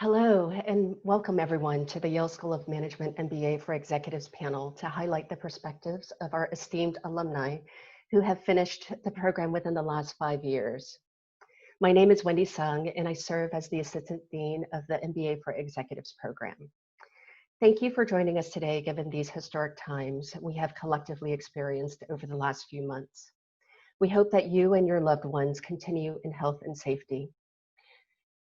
Hello, and welcome everyone to the Yale School of Management MBA for Executives panel to highlight the perspectives of our esteemed alumni who have finished the program within the last 5 years. My name is Wendy Sung, and I serve as the Assistant Dean of the MBA for Executives program. Thank you for joining us today, given these historic times we have collectively experienced over the last few months. We hope that you and your loved ones continue in health and safety.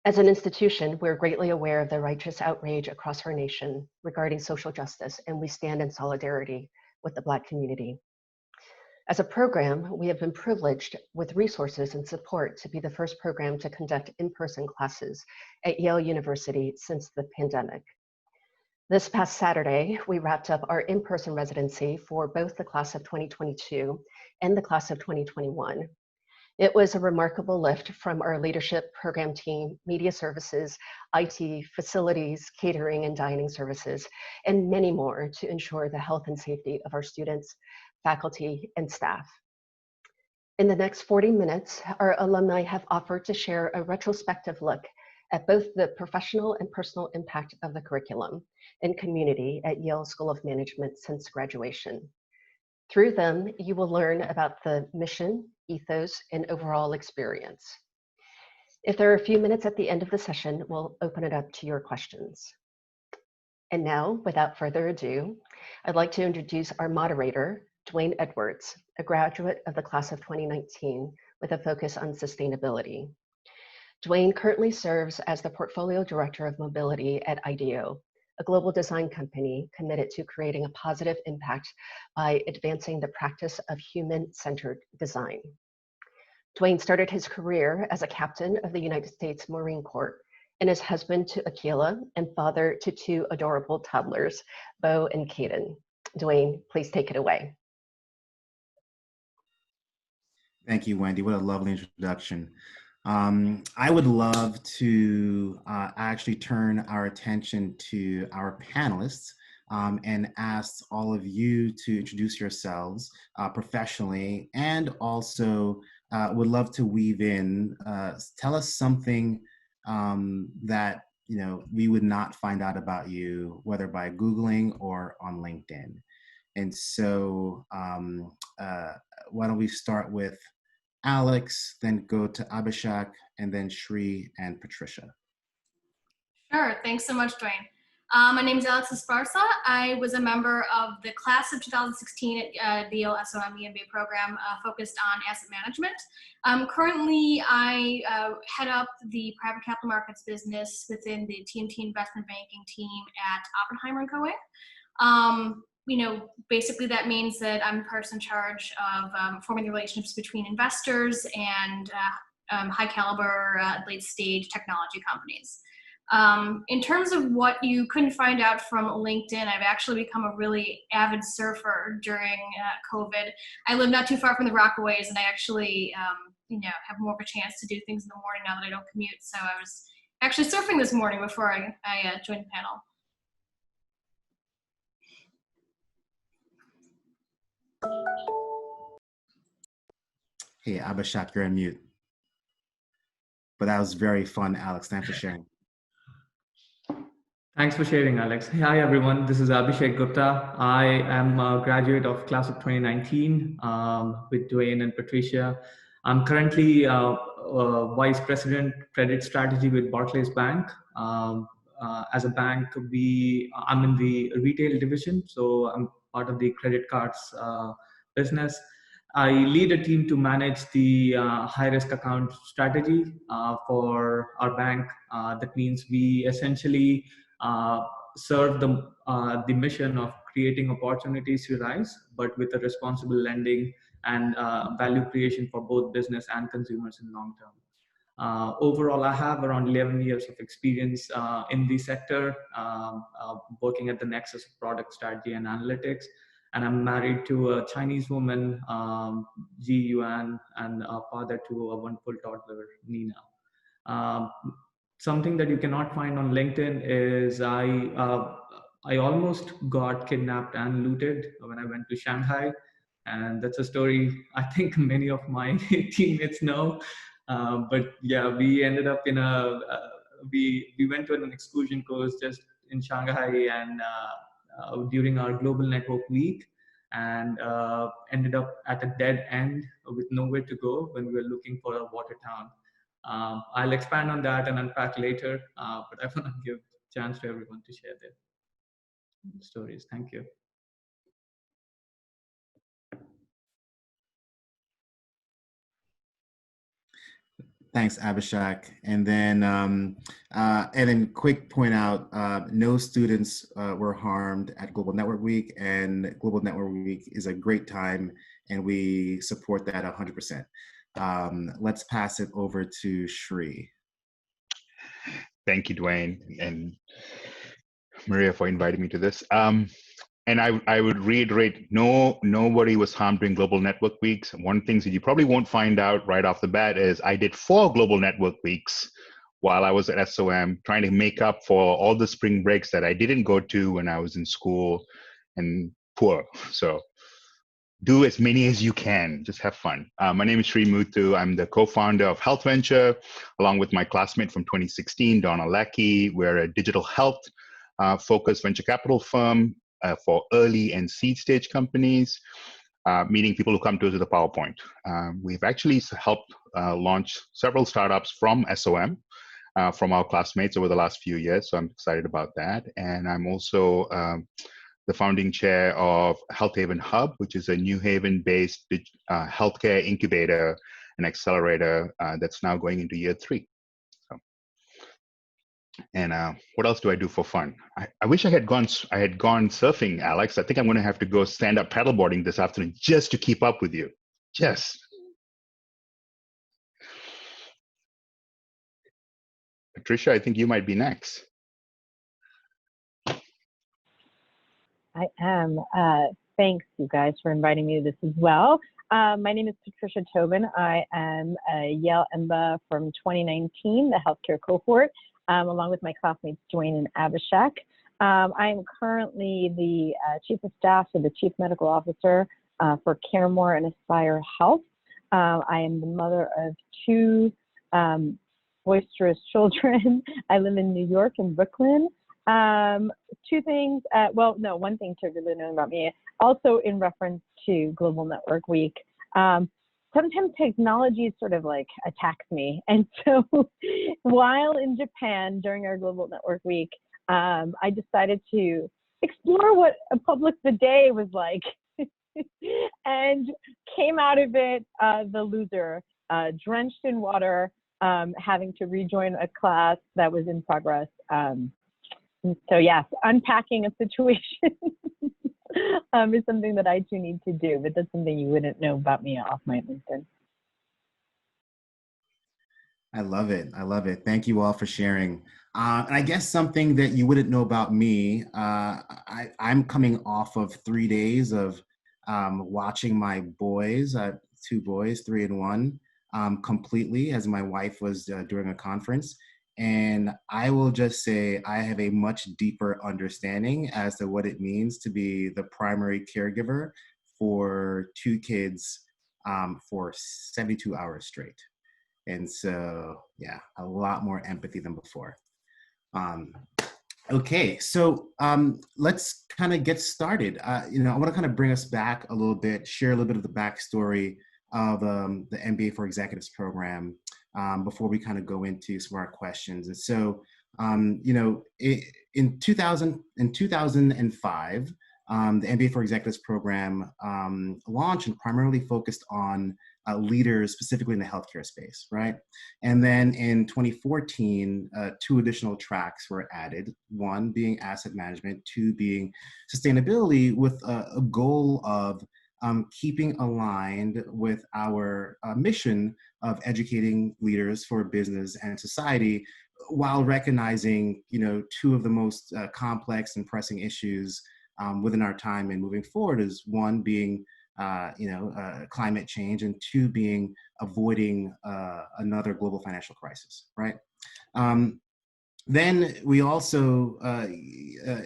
As an institution, we're greatly aware of the righteous outrage across our nation regarding social justice, and we stand in solidarity with the Black community. As a program, we have been privileged with resources and support to be the first program to conduct in-person classes at Yale University since the pandemic. This past Saturday, we wrapped up our in-person residency for both the class of 2022 and the class of 2021. It was a remarkable lift from our leadership program team, media services, IT, facilities, catering and dining services, and many more to ensure the health and safety of our students, faculty, and staff. In the next 40 minutes, our alumni have offered to share a retrospective look at both the professional and personal impact of the curriculum and community at Yale School of Management since graduation. Through them, you will learn about the mission, ethos, and overall experience. If there are a few minutes at the end of the session, we'll open it up to your questions. And now, without further ado, I'd like to introduce our moderator, Dwayne Edwards, a graduate of the class of 2019 with a focus on sustainability. Dwayne currently serves as the Portfolio Director of Mobility at IDEO, a global design company committed to creating a positive impact by advancing the practice of human-centered design. Dwayne started his career as a captain of the United States Marine Corps and is husband to Akila and father to two adorable toddlers, Bo and Caden. Dwayne, please take it away. Thank you, Wendy. What a lovely introduction. I would love to actually turn our attention to our panelists and ask all of you to introduce yourselves professionally, and also would love to weave in, tell us something that we would not find out about you, whether by Googling or on LinkedIn. And so why don't we start with Alex, then go to Abhishek, and then Shri and Patricia. Sure, thanks so much, Dwayne. My name is Alex Esparza. I was a member of the class of 2016 at the Yale SOM MBA program focused on asset management. Currently, I head up the private capital markets business within the TMT investment banking team at Oppenheimer & Co. Basically that means that I'm the person in charge of forming the relationships between investors and high caliber, late stage technology companies. In terms of what you couldn't find out from LinkedIn, I've actually become a really avid surfer during COVID. I live not too far from the Rockaways, and I actually have more of a chance to do things in the morning now that I don't commute. So I was actually surfing this morning before I joined the panel. Hey, Abhishek, you're on mute. But that was very fun, Alex. Thanks for sharing. Thanks for sharing, Alex. Hi, everyone. This is Abhishek Gupta. I am a graduate of class of 2019 with Dwayne and Patricia. I'm currently Vice President Credit Strategy with Barclays Bank. As a bank, I'm in the retail division, so I'm part of the credit cards business. I lead a team to manage the high-risk account strategy for our bank. That means we essentially serve the mission of creating opportunities to rise, but with a responsible lending and value creation for both business and consumers in long term. Overall, I have around 11 years of experience in the sector, working at the nexus of product strategy and analytics. And I'm married to a Chinese woman, Ji Yuan, and a father to a wonderful toddler, Nina. Something that you cannot find on LinkedIn is I almost got kidnapped and looted when I went to Shanghai. And that's a story I think many of my teammates know. But yeah, we ended up in a we went to an excursion course just in Shanghai and during our global network week, and ended up at a dead end with nowhere to go when we were looking for a water town. I'll expand on that and unpack later, but I want to give a chance to everyone to share their stories. Thank you. Thanks, Abhishek. And then quick point out, no students were harmed at Global Network Week, and Global Network Week is a great time, and we support that 100%. Let's pass it over to Shri. Thank you, Dwayne and Maria, for inviting me to this. And I would reiterate, nobody was harmed during Global Network Weeks. One thing that you probably won't find out right off the bat is I did 4 Global Network Weeks while I was at SOM, trying to make up for all the spring breaks that I didn't go to when I was in school and poor. So do as many as you can, just have fun. My name is Sri Muthu. I'm the co-founder of Health Venture, along with my classmate from 2016, Donna Lackey. We're a digital health focused venture capital firm for early and seed stage companies, meaning people who come to us with a PowerPoint. We've actually helped launch several startups from SOM, from our classmates over the last few years, so I'm excited about that. And I'm also the founding chair of Health Haven Hub, which is a New Haven-based healthcare incubator and accelerator that's now going into year 3. And what else do I do for fun? I wish I had gone surfing, Alex. I think I'm going to have to go stand up paddleboarding this afternoon just to keep up with you. Just. Patricia, I think you might be next. I am. Thanks, you guys, for inviting me to this as well. My name is Patricia Tobin. I am a Yale MBA from 2019, the healthcare cohort, along with my classmates Dwayne and Abhishek. I am currently the Chief of Staff to the Chief Medical Officer for CareMore and Aspire Health. I am the mother of 2 boisterous children. I live in New York in Brooklyn. 2 things, well, no, one thing to really know about me, also in reference to Global Network Week. Sometimes technology sort of like attacks me. And so while in Japan during our Global Network Week, I decided to explore what a public bidet was like and came out of it the loser, drenched in water, having to rejoin a class that was in progress. So yes, unpacking a situation is something that I too need to do, but that's something you wouldn't know about me off my LinkedIn. I love it. I love it. Thank you all for sharing. And I guess something that you wouldn't know about me, I'm coming off of 3 days of watching my boys, 2 boys, 3 and 1, completely as my wife was doing a conference. And I will just say I have a much deeper understanding as to what it means to be the primary caregiver for 2 kids for 72 hours straight. And so, yeah, a lot more empathy than before. Okay, so let's kind of get started. I want to kind of bring us back a little bit, share a little bit of the backstory of the MBA for Executives program before we kind of go into some of our questions. And so, in 2005, the MBA for Executives program launched and primarily focused on leaders specifically in the healthcare space, right? And then in 2014, 2 additional tracks were added, 1 being asset management, 2 being sustainability, with a goal of keeping aligned with our mission of educating leaders for business and society, while recognizing, 2 of the most complex and pressing issues within our time and moving forward, is 1 being climate change, and 2 being avoiding another global financial crisis, right? Then we also,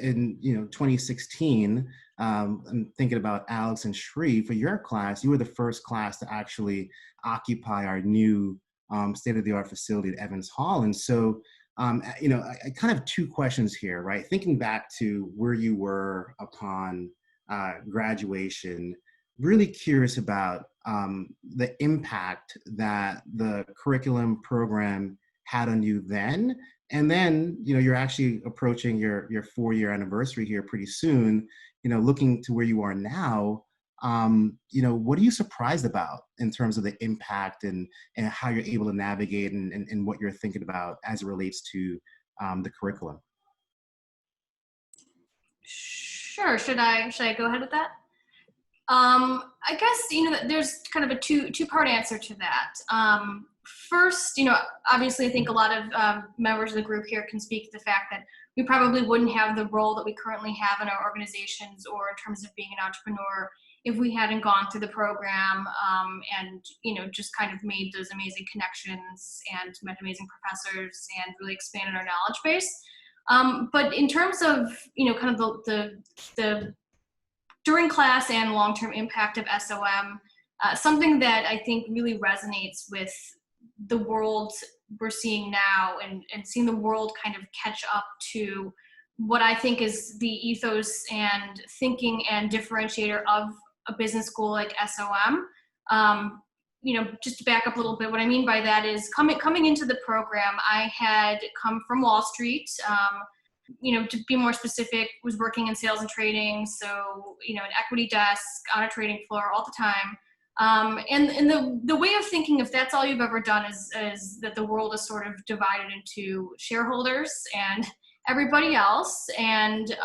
in 2016, I'm thinking about Alex and Shri, for your class, you were the first class to actually occupy our new state-of-the-art facility at Evans Hall. And so I kind of two questions here, right? Thinking back to where you were upon graduation, really curious about the impact that the curriculum program had on you then. And then, you're actually approaching your 4-year anniversary here pretty soon, looking to where you are now. What are you surprised about in terms of the impact and how you're able to navigate and what you're thinking about as it relates to the curriculum? Sure. Should I go ahead with that? I guess, there's kind of a two-part answer to that. First, obviously I think a lot of members of the group here can speak to the fact that we probably wouldn't have the role that we currently have in our organizations or in terms of being an entrepreneur if we hadn't gone through the program and, just kind of made those amazing connections and met amazing professors and really expanded our knowledge base. But in terms of, kind of the during class and long-term impact of SOM, something that I think really resonates with the world we're seeing now and seeing the world kind of catch up to what I think is the ethos and thinking and differentiator of a business school like SOM. Just to back up a little bit, what I mean by that is coming into the program, I had come from Wall Street. To be more specific, was working in sales and trading. So, an equity desk, on a trading floor all the time. And the way of thinking, if that's all you've ever done, is that the world is sort of divided into shareholders and everybody else. And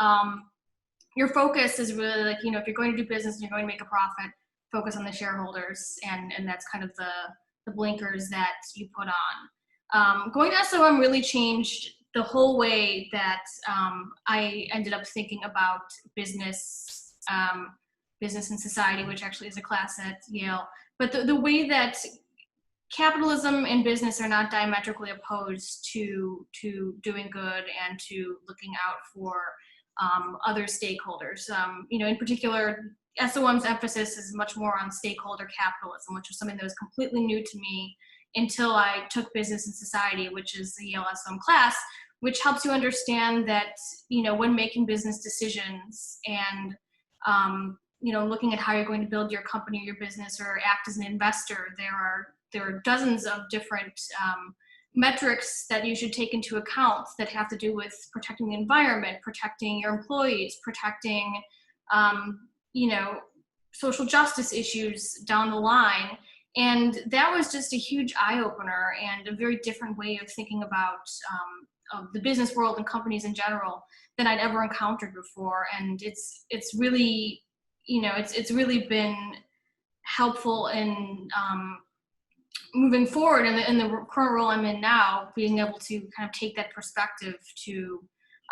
your focus is really like, if you're going to do business and you're going to make a profit, focus on the shareholders. And that's kind of the blinkers that you put on. Going to SOM really changed the whole way that I ended up thinking about business and society, which actually is a class at Yale. But the way that capitalism and business are not diametrically opposed to doing good and to looking out for other stakeholders. In particular, SOM's emphasis is much more on stakeholder capitalism, which was something that was completely new to me until I took business and society, which is the Yale SOM class, which helps you understand that, when making business decisions and, looking at how you're going to build your company or your business or act as an investor, there are dozens of different metrics that you should take into account that have to do with protecting the environment, protecting your employees, protecting, social justice issues down the line. And that was just a huge eye-opener and a very different way of thinking about of the business world and companies in general than I'd ever encountered before. And it's really, it's really been helpful in moving forward in the current role I'm in now, being able to kind of take that perspective to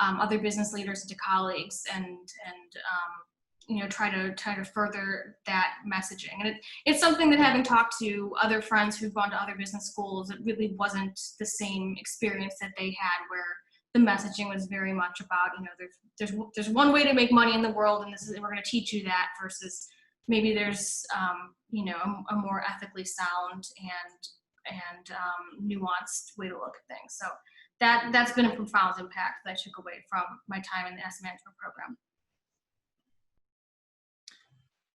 other business leaders and to colleagues and try to further that messaging. And it's something that, having talked to other friends who've gone to other business schools, it really wasn't the same experience that they had, where the messaging was very much about, there's one way to make money in the world, and we're going to teach you that, versus maybe there's a more ethically sound and nuanced way to look at things. So that's been a profound impact that I took away from my time in the asset management program.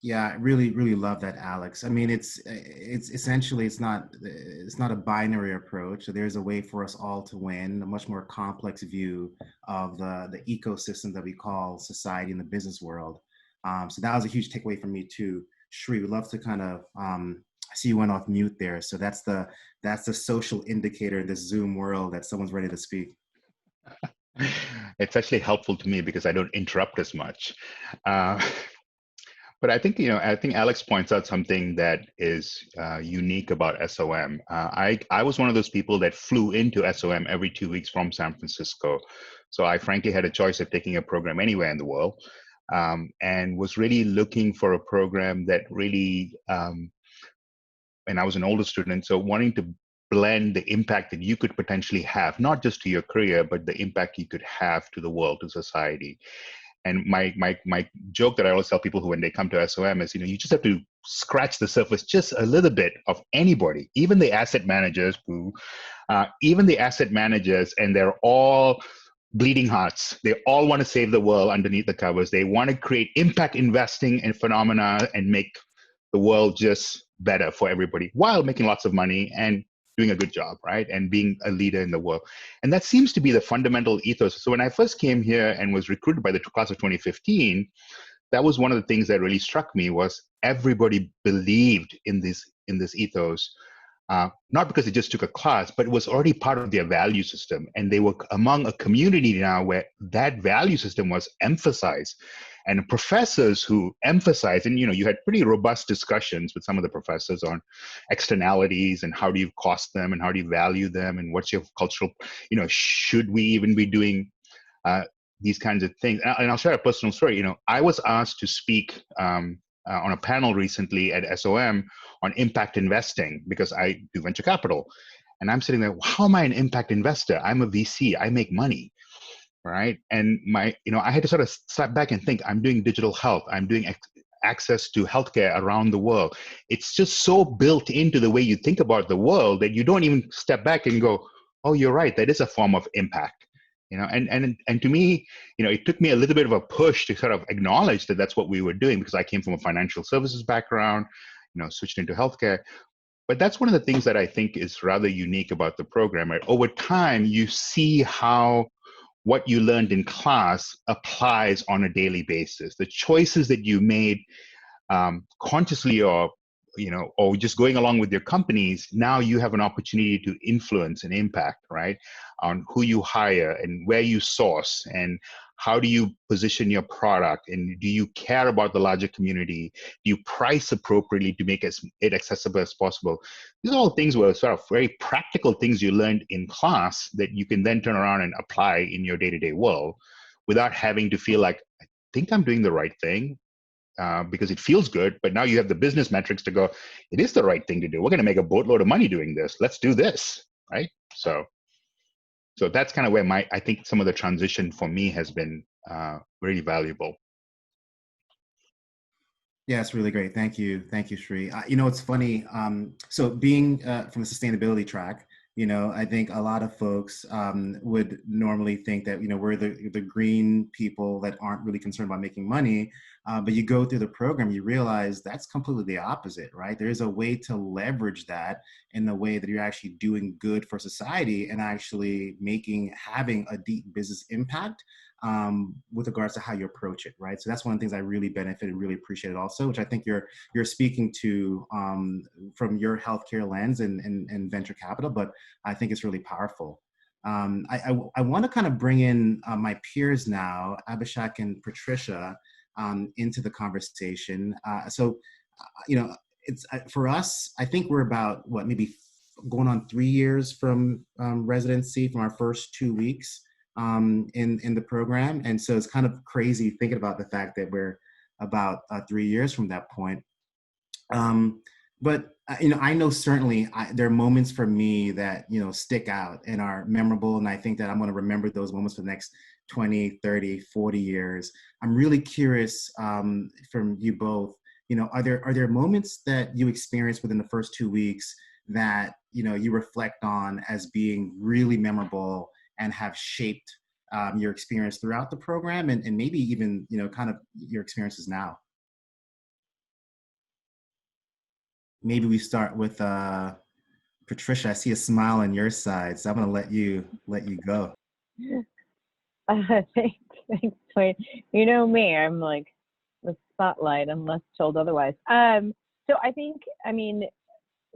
Yeah, I really, really love that, Alex. I mean, it's essentially, it's not a binary approach. There's a way for us all to win, a much more complex view of the ecosystem that we call society and the business world. So that was a huge takeaway for me too. Shri, we'd love to kind of, I see you went off mute there. So that's the social indicator in this Zoom world that someone's ready to speak. It's actually helpful to me because I don't interrupt as much. But I think, I think Alex points out something that is unique about SOM. I was one of those people that flew into SOM every 2 weeks from San Francisco. So I frankly had a choice of taking a program anywhere in the world, and was really looking for a program that really, and I was an older student, so wanting to blend the impact that you could potentially have, not just to your career, but the impact you could have to the world, to society. And my joke that I always tell people who, when they come to SOM, is, you just have to scratch the surface just a little bit of anybody, even the asset managers and they're all bleeding hearts. They all want to save the world underneath the covers. They want to create impact investing and phenomena and make the world just better for everybody while making lots of money and doing a good job, right? And being a leader in the world. And that seems to be the fundamental ethos. So when I first came here and was recruited by the class of 2015, that was one of the things that really struck me was everybody believed in this ethos. Not because they just took a class, but it was already part of their value system. And they were among a community now where that value system was emphasized. And professors who emphasized, and you had pretty robust discussions with some of the professors on externalities and how do you cost them and how do you value them and what's your cultural, should we even be doing these kinds of things. And I'll share a personal story. I was asked to speak on a panel recently at SOM on impact investing because I do venture capital. And I'm sitting there, how am I an impact investor? I'm a VC, I make money, right? And I had to sort of step back and think, I'm doing digital health, I'm doing access to healthcare around the world. It's just so built into the way you think about the world that you don't even step back and go, oh, you're right, that is a form of impact. And to me, it took me a little bit of a push to sort of acknowledge that that's what we were doing because I came from a financial services background, switched into healthcare. But that's one of the things that I think is rather unique about the program, right? Over time, you see how what you learned in class applies on a daily basis. The choices that you made consciously or just going along with your companies, now you have an opportunity to influence and impact, right, on who you hire and where you source and how do you position your product and do you care about the larger community? Do you price appropriately to make it accessible as possible? These are all things were sort of very practical things you learned in class that you can then turn around and apply in your day-to-day world without having to feel like, I think I'm doing the right thing. Because it feels good, but now you have the business metrics to go, it is the right thing to do. We're going to make a boatload of money doing this. Let's do this, right? So that's kind of where I think some of the transition for me has been really valuable. Yeah, it's really great. Thank you, Sri. It's funny. So being from the sustainability track, I think a lot of folks would normally think that, we're the green people that aren't really concerned about making money. But you go through the program, you realize that's completely the opposite, right? There is a way to leverage that in the way that you're actually doing good for society and actually having a deep business impact with regards to how you approach it, right? So that's one of the things I really benefited, really appreciated also, which I think you're speaking to from your healthcare lens and venture capital, but I think it's really powerful. I want to kind of bring in my peers now, Abhishek and Patricia, into the conversation. It's for us, I think we're about maybe going on 3 years from residency, from our first 2 weeks in the program. And so it's kind of crazy thinking about the fact that we're about 3 years from that point. But I know certainly there are moments for me that, stick out and are memorable. And I think that I'm going to remember those moments for the next 20, 30, 40 years. I'm really curious from you both, are there moments that you experienced within the first 2 weeks that, you reflect on as being really memorable and have shaped your experience throughout the program and maybe even, kind of your experiences now? Maybe we start with Patricia. I see a smile on your side, so I'm going to let you go. Thanks, Dwayne. You know me, I'm like the spotlight unless told otherwise. So I think, in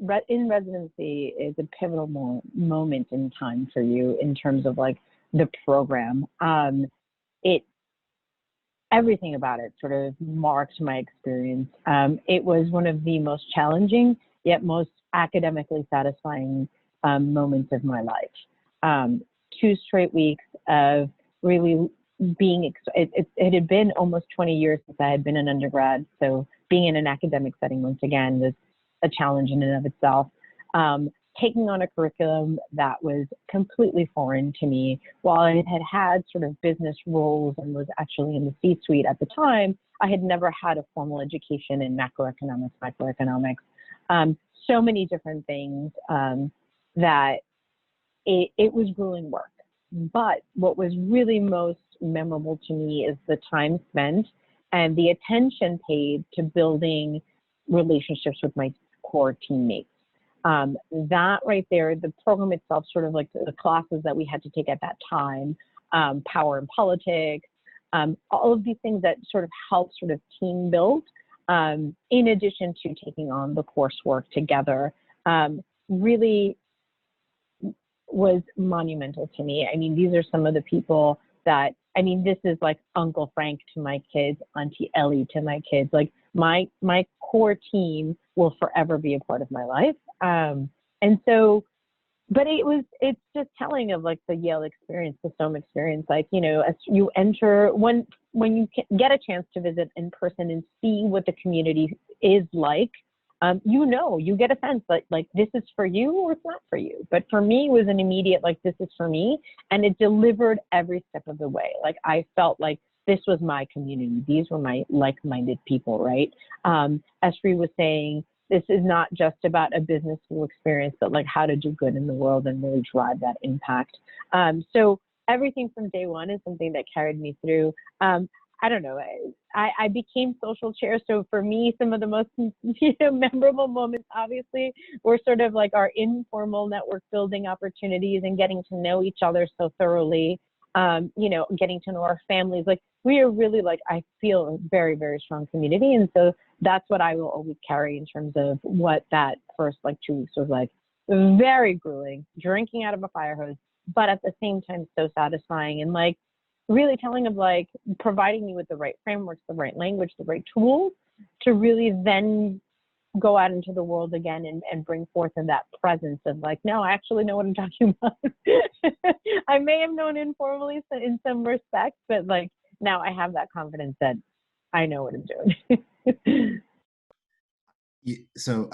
residency is a pivotal moment in time for you in terms of like the program. Everything about it sort of marked my experience. It was one of the most challenging yet most academically satisfying moments of my life. 2 straight weeks of really being, it had been almost 20 years since I had been an undergrad. So being in an academic setting once again was a challenge in and of itself. Taking on a curriculum that was completely foreign to me. While I had sort of business roles and was actually in the C-suite at the time, I had never had a formal education in macroeconomics, microeconomics, so many different things that it was grueling work. But what was really most memorable to me is the time spent and the attention paid to building relationships with my core teammates. That right there, the program itself, sort of like the classes that we had to take at that time, power and politics, all of these things that sort of help sort of team build, in addition to taking on the coursework together, really was monumental to me. I mean, these are some of the people that, I mean, this is like Uncle Frank to my kids, Auntie Ellie to my kids. Like my core team will forever be a part of my life. And so, but it's just telling of like the Yale experience, the SOM experience. Like, you know, as you enter, when you get a chance to visit in person and see what the community is like, you know, you get a sense that like this is for you or it's not for you. But for me, it was an immediate like this is for me, and it delivered every step of the way. Like I felt like this was my community. These were my like-minded people, right? As Sri was saying, this is not just about a business school experience, but like how to do good in the world and really drive that impact. So everything from day one is something that carried me through. I don't know, I became social chair. So for me, some of the most memorable moments, obviously, were sort of like our informal network building opportunities and getting to know each other so thoroughly, you know, getting to know our families. Like we are really like, I feel a very, very strong community. And so that's what I will always carry in terms of what that first like 2 weeks was like. Very grueling, drinking out of a fire hose, but at the same time, so satisfying and like, really telling of like providing me with the right frameworks, the right language, the right tools to really then go out into the world again and bring forth in that presence of like, no, I actually know what I'm talking about. I may have known informally in some respects, but like now I have that confidence that I know what I'm doing. So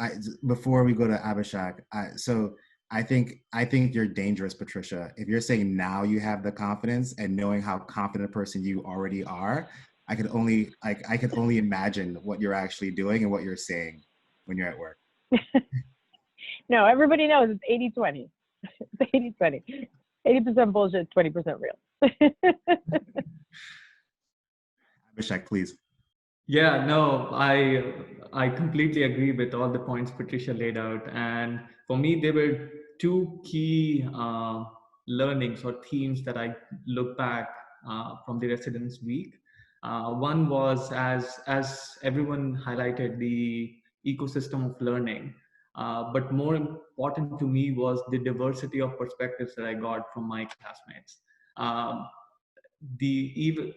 before we go to Abhishek, I think you're dangerous, Patricia. If you're saying now you have the confidence and knowing how confident a person you already are, I could only imagine what you're actually doing and what you're saying when you're at work. No, everybody knows it's 80-20. It's 80-20. 80% bullshit, 20% real. Abhishek, please. Yeah, no, I completely agree with all the points Patricia laid out. And for me, there were two key learnings or themes that I look back from the residence week. One was as everyone highlighted the ecosystem of learning, but more important to me was the diversity of perspectives that I got from my classmates. Um, the even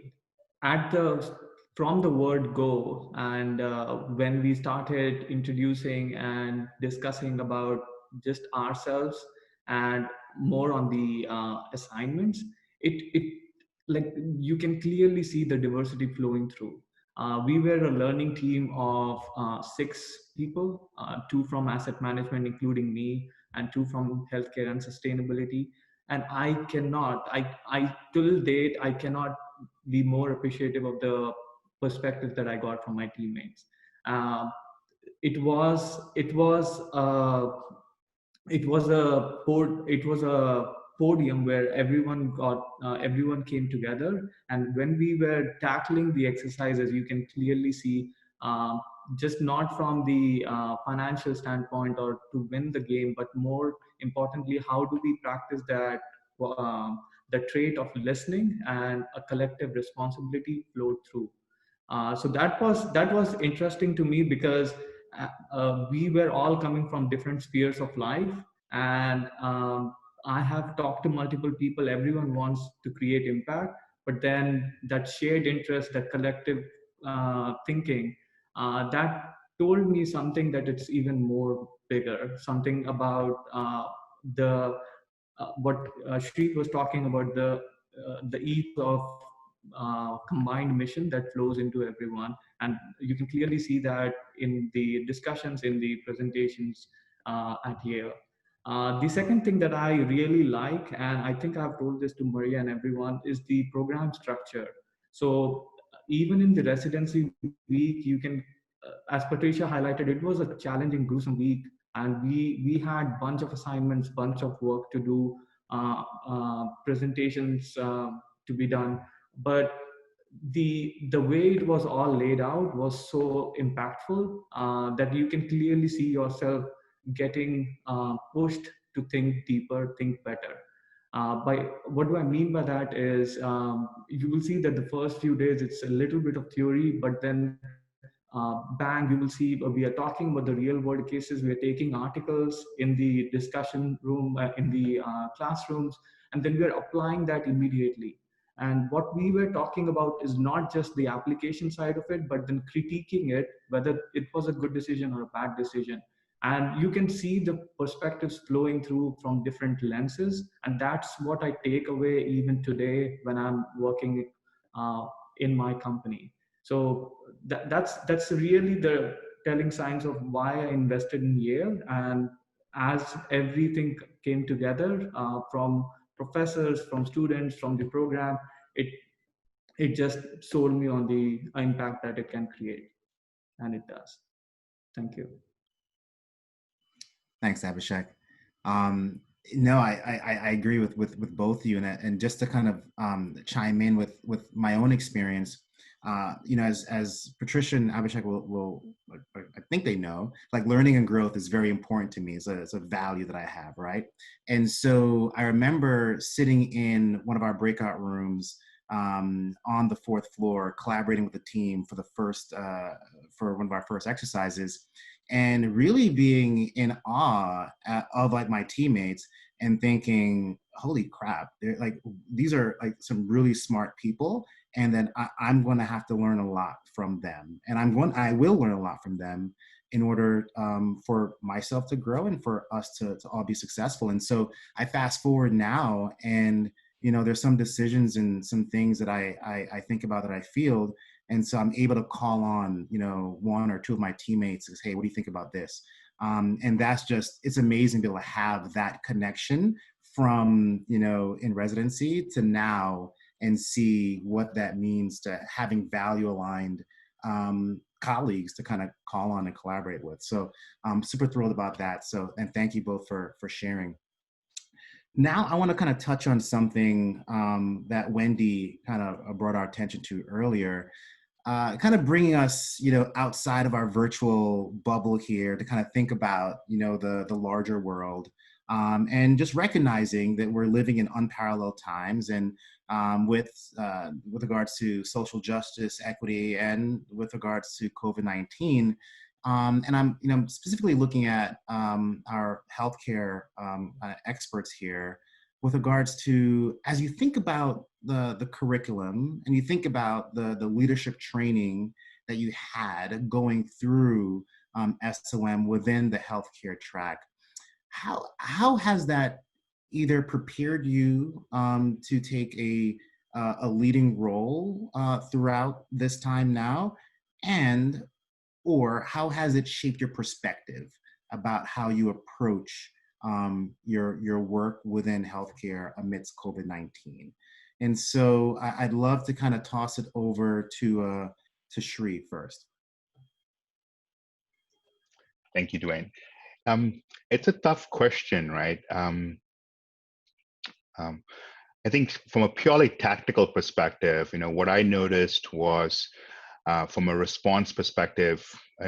at the from the word go and when we started introducing and discussing about just ourselves and more on the assignments, it like you can clearly see the diversity flowing through. We were a learning team of 6 people, 2 from asset management including me and 2 from healthcare and sustainability. And I till date I cannot be more appreciative of the perspective that I got from my teammates. Um, it was it was it was a podium where everyone came together, and when we were tackling the exercises, you can clearly see, just not from the financial standpoint or to win the game, but more importantly, how do we practice that the trait of listening and a collective responsibility flowed through. So that was interesting to me because we were all coming from different spheres of life, and I have talked to multiple people. Everyone wants to create impact, but then that shared interest, that collective thinking, that told me something that it's even more bigger. Something about the what Shreek was talking about, the ease of combined mission that flows into everyone. And you can clearly see that in the discussions, in the presentations at Yale. The second thing that I really like, and I think I've told this to Maria and everyone, is the program structure. So even in the residency week, you can, as Patricia highlighted, it was a challenging, gruesome week, and we had bunch of assignments, bunch of work to do, presentations to be done, but the way it was all laid out was so impactful that you can clearly see yourself getting pushed to think deeper, think better. By what do I mean by that is, you will see that the first few days it's a little bit of theory, but then bang, you will see we are talking about the real world cases. We are taking articles in the discussion room, in the classrooms, and then we are applying that immediately. And what we were talking about is not just the application side of it, but then critiquing it, whether it was a good decision or a bad decision. And you can see the perspectives flowing through from different lenses. And that's what I take away even today when I'm working in my company. So that's really the telling signs of why I invested in Yale. And as everything came together, from professors, from students, from the program, it just sold me on the impact that it can create, and it does. Thank you. Thanks, Abhishek. No, I agree with both of you, and just to kind of chime in with my own experience, you know, as Patricia and Abhishek will I think they know, like learning and growth is very important to me. It's a value that I have, right? And so I remember sitting in one of our breakout rooms on the 4th floor, collaborating with the team for the first for one of our first exercises, and really being in awe of like my teammates and thinking, holy crap, they're like, these are like some really smart people. And then I'm going to have to learn a lot from them, and I will learn a lot from them in order for myself to grow and for us to all be successful. And so I fast forward now, and you know, there's some decisions and some things that I think about that I feel. And so I'm able to call on, you know, one or two of my teammates and say, hey, what do you think about this? And that's just, it's amazing to be able to have that connection from, you know, in residency to now, and see what that means to having value aligned colleagues to kind of call on and collaborate with. So I'm super thrilled about that. So, and thank you both for sharing. Now I want to kind of touch on something that Wendy kind of brought our attention to earlier, kind of bringing us, you know, outside of our virtual bubble here to kind of think about, you know, the larger world, and just recognizing that we're living in unparalleled times, and with regards to social justice, equity, and with regards to COVID-19. And I'm, you know, specifically looking at our healthcare experts here with regards to, as you think about the curriculum and you think about the leadership training that you had going through SOM within the healthcare track, how has that either prepared you to take a leading role throughout this time now, and or how has it shaped your perspective about how you approach your work within healthcare amidst COVID-19? And so I'd love to kind of toss it over to Shri first. Thank you, Dwayne. It's a tough question, right? I think from a purely tactical perspective, you know, what I noticed was, from a response perspective,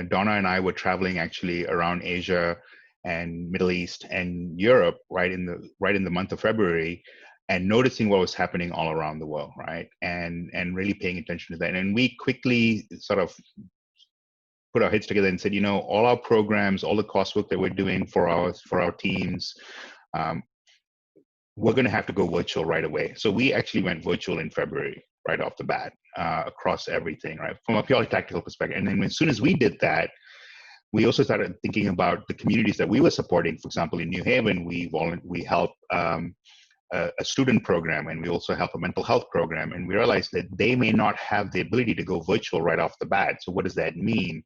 Donna and I were traveling actually around Asia and Middle East and Europe right in the month of February, and noticing what was happening all around the world, right? And really paying attention to that. And we quickly sort of put our heads together and said, you know, all our programs, all the coursework that we're doing for our teams, we're going to have to go virtual right away. So we actually went virtual in February, right off the bat, across everything, right, from a purely tactical perspective. And then as soon as we did that, we also started thinking about the communities that we were supporting. For example, in New Haven, we helped a student program, and we also help a mental health program. And we realized that they may not have the ability to go virtual right off the bat. So what does that mean?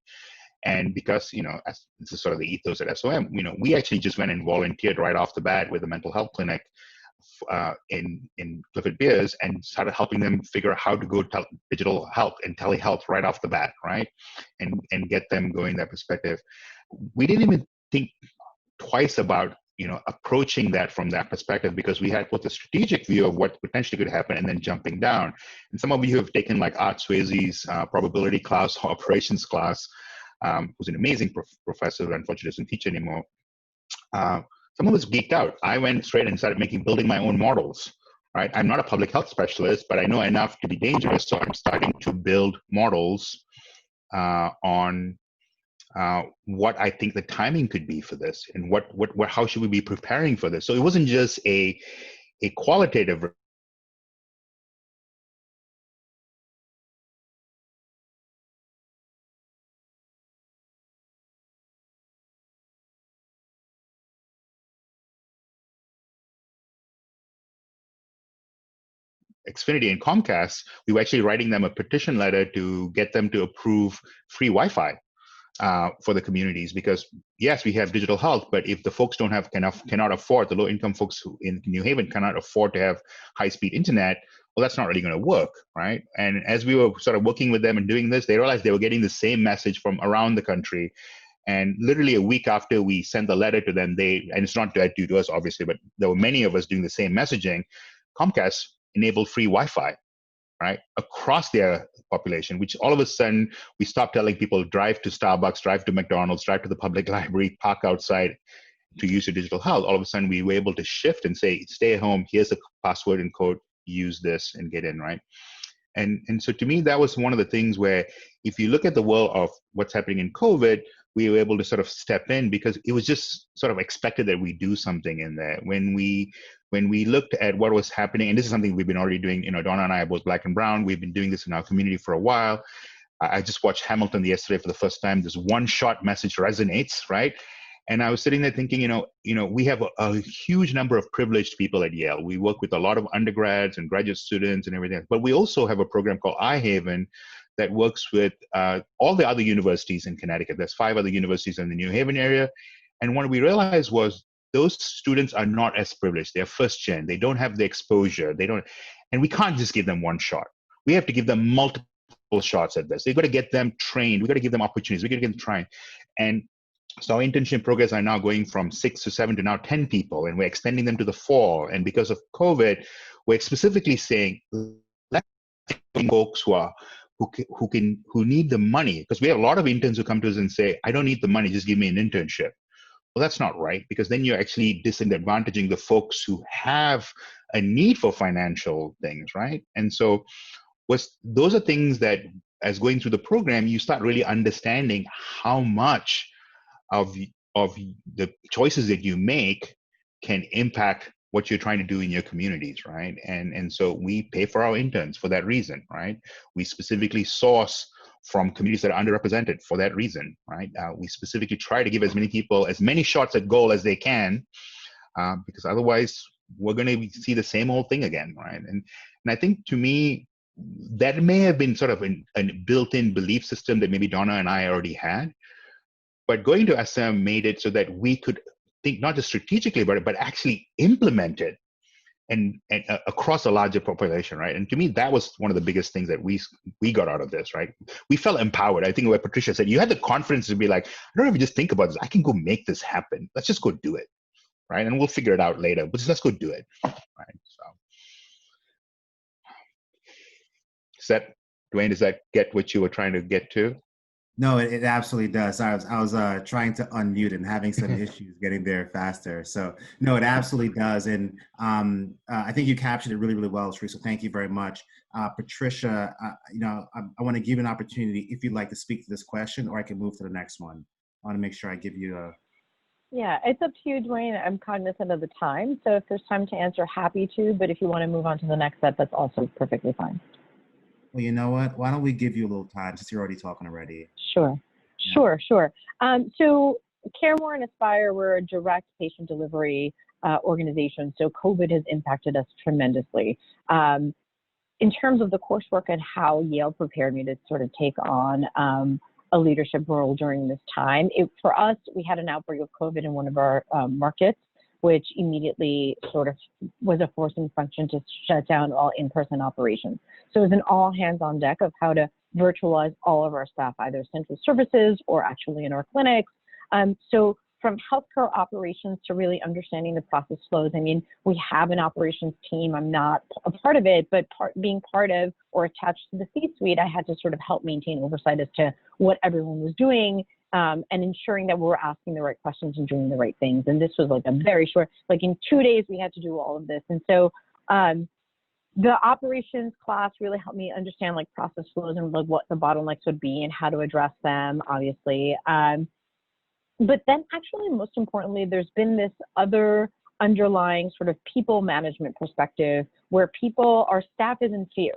And because, you know, this is sort of the ethos at SOM, you know, we actually just went and volunteered right off the bat with a mental health clinic in Clifford Beers and started helping them figure out how to go digital health and telehealth right off the bat, right? And get them going that perspective. We didn't even think twice about approaching that from that perspective, because we had both a strategic view of what potentially could happen and then jumping down. And some of you have taken like Art Swayze's probability class, operations class, who's an amazing professor who unfortunately doesn't teach anymore. Some of us geeked out. I went straight and started building my own models. Right? I'm not a public health specialist, but I know enough to be dangerous, so I'm starting to build models on what I think the timing could be for this, and how should we be preparing for this. So it wasn't just a qualitative Xfinity and Comcast. We were actually writing them a petition letter to get them to approve free Wi-Fi for the communities, because yes, we have digital health, but if the folks cannot afford, the low income folks in New Haven cannot afford to have high speed internet, well, that's not really going to work, right? And as we were sort of working with them and doing this, they realized they were getting the same message from around the country. And literally a week after we sent the letter to them, and it's not that due to us, obviously, but there were many of us doing the same messaging. Comcast enabled free Wi-Fi, right, across their population, which all of a sudden we stopped telling people, drive to Starbucks, drive to McDonald's, drive to the public library, park outside to use your digital health. All of a sudden we were able to shift and say, stay at home, here's the password and code, use this and get in, right? And so to me, that was one of the things where if you look at the world of what's happening in COVID, we were able to sort of step in because it was just sort of expected that we do something in there. When we looked at what was happening, and this is something we've been already doing, Donna and I are both Black and brown. We've been doing this in our community for a while. I just watched Hamilton yesterday for the first time. This one-shot message resonates, right? And I was sitting there thinking, we have a huge number of privileged people at Yale. We work with a lot of undergrads and graduate students and everything. But we also have a program called iHaven that works with all the other universities in Connecticut. There's 5 other universities in the New Haven area. And what we realized was those students are not as privileged. They're first gen. They don't have the exposure. And we can't just give them one shot. We have to give them multiple shots at this. They've got to get them trained. We've got to give them opportunities. We've got to get them trained. And so our internship programs are now going from 6 to 7 to now 10 people, and we're extending them to the fall. And because of COVID, we're specifically saying, let's folks who need the money, because we have a lot of interns who come to us and say, I don't need the money, just give me an internship. Well, that's not right, because then you're actually disadvantaging the folks who have a need for financial things, right? And so those are things that, as going through the program, you start really understanding how much of the choices that you make can impact what you're trying to do in your communities, right? And so we pay for our interns for that reason, right? We specifically source from communities that are underrepresented for that reason, right? We specifically try to give as many people as many shots at goal as they can, because otherwise we're going to see the same old thing again, right? And I think, to me, that may have been sort of a built-in belief system that maybe Donna and I already had. But going to SM made it so that we could think not just strategically about it, but actually implement it and across a larger population, right? And to me, that was one of the biggest things that we got out of this, right? We felt empowered. I think what Patricia said, you had the confidence to be like, I don't even just think about this. I can go make this happen. Let's just go do it, right? And we'll figure it out later, but let's go do it, right? So, Dwayne, does that get what you were trying to get to? No, it absolutely does. I was trying to unmute and having some issues getting there faster. So no, it absolutely does. And I think you captured it really, really well, Sri. So thank you very much. Patricia, I want to give you an opportunity if you'd like to speak to this question, or I can move to the next one. I want to make sure I give you a... Yeah, it's up to you, Dwayne. I'm cognizant of the time. So if there's time to answer, happy to. But if you want to move on to the next set, that's also perfectly fine. Well, you know what? Why don't we give you a little time since you're already talking already? Sure. So CareMore and Aspire, we're a direct patient delivery organization. So COVID has impacted us tremendously. In terms of the coursework and how Yale prepared me to sort of take on a leadership role during this time, for us, we had an outbreak of COVID in one of our markets. which immediately sort of was a forcing function to shut down all in-person operations. So it was an all hands on deck of how to virtualize all of our staff, either central services or actually in our clinics. So from healthcare operations to really understanding the process flows. I mean, we have an operations team. I'm not a part of it, but being part of or attached to the C-suite, I had to sort of help maintain oversight as to what everyone was doing, and ensuring that we were asking the right questions and doing the right things. And this was like a very short, like in 2 days, we had to do all of this. And so the operations class really helped me understand like process flows and like what the bottlenecks would be and how to address them, obviously. But then actually, most importantly, there's been this other underlying sort of people management perspective where our staff is in fear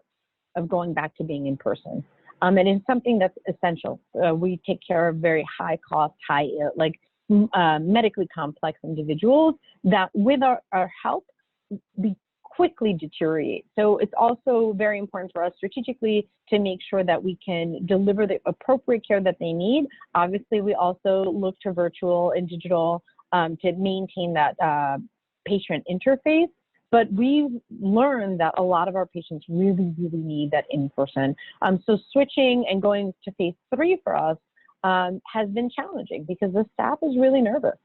of going back to being in person. And it's something that's essential. We take care of very high cost, medically complex individuals that with our help, we quickly deteriorate. So it's also very important for us strategically to make sure that we can deliver the appropriate care that they need. Obviously, we also look to virtual and digital to maintain that patient interface. But we've learned that a lot of our patients really, really need that in person. So switching and going to phase 3 for us has been challenging because the staff is really nervous.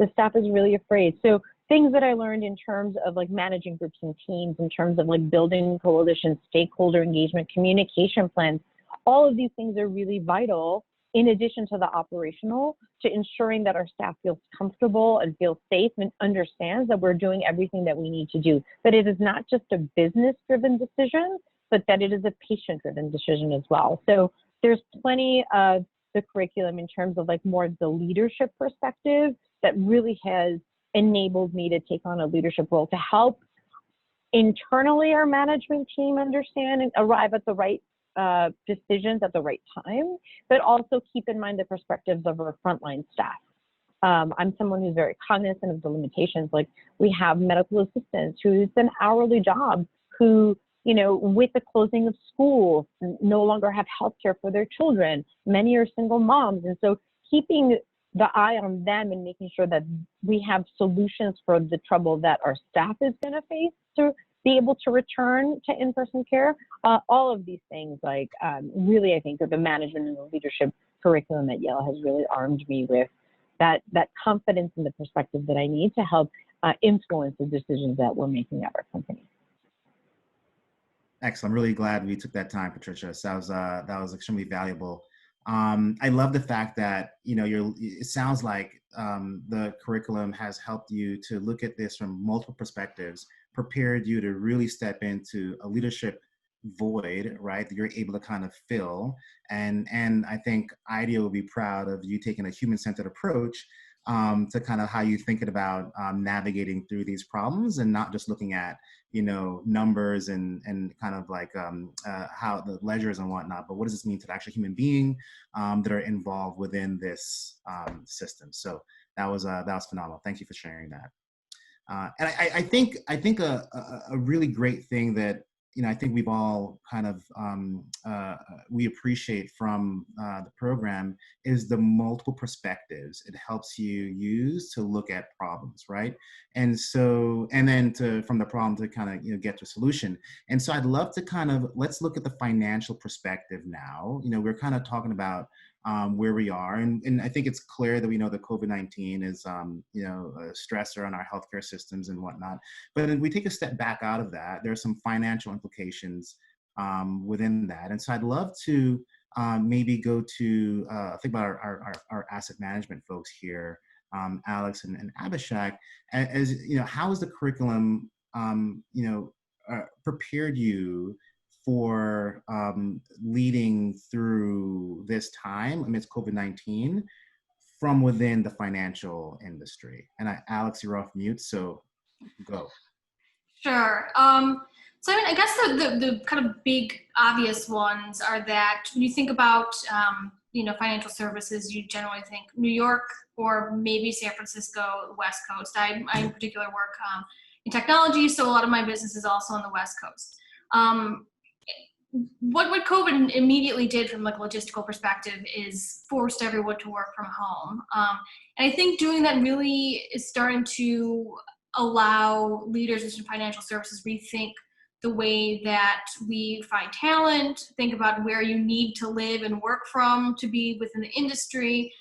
The staff is really afraid. So things that I learned in terms of like managing groups and teams, in terms of like building coalitions, stakeholder engagement, communication plans, all of these things are really vital in addition to the operational to ensuring that our staff feels comfortable and feels safe and understands that we're doing everything that we need to do, that it is not just a business-driven decision, but that it is a patient-driven decision as well. So there's plenty of the curriculum in terms of like more the leadership perspective that really has enabled me to take on a leadership role to help internally our management team understand and arrive at the right decisions at the right time, but also keep in mind the perspectives of our frontline staff. I'm someone who's very cognizant of the limitations. Like we have medical assistants who's an hourly job who, you know, with the closing of schools, no longer have healthcare for their children. Many are single moms. And so keeping the eye on them and making sure that we have solutions for the trouble that our staff is going to face to be able to return to in-person care. All of these things, like really, I think that the management and the leadership curriculum at Yale has really armed me with that confidence and the perspective that I need to help influence the decisions that we're making at our company. Excellent. I'm really glad we took that time, Patricia. So that was extremely valuable. I love the fact that, you know, it sounds like the curriculum has helped you to look at this from multiple perspectives, prepared you to really step into a leadership void, right, that you're able to kind of fill. And I think IDEO will be proud of you taking a human-centered approach to kind of how you thinking about navigating through these problems and not just looking at, you know, numbers and kind of like how the ledgers and whatnot, but what does this mean to the actual human being that are involved within this system? So that was phenomenal. Thank you for sharing that. And I think a really great thing that, you know, I think we've all kind of, we appreciate from the program is the multiple perspectives it helps you use to look at problems, right? And so, and then from the problem to kind of, you know, get to a solution. And so I'd love to kind of, let's look at the financial perspective now. You know, we're kind of talking about where we are. And I think it's clear that we know that COVID-19 is, you know, a stressor on our healthcare systems and whatnot. But if we take a step back out of that, there are some financial implications within that. And so I'd love to maybe go to, think about our asset management folks here, Alex and Abhishek, as, you know, how is the curriculum, you know, prepared you for leading through this time amidst COVID-19 from within the financial industry? And Alex, you're off mute, so go. Sure. So I mean, I guess the kind of big obvious ones are that when you think about you know, financial services, you generally think New York or maybe San Francisco, West Coast. I in particular work in technology, so a lot of my business is also on the West Coast. what COVID immediately did from like a logistical perspective is forced everyone to work from home. And I think doing that really is starting to allow leaders in financial services rethink the way that we find talent, think about where you need to live and work from to be within the industry.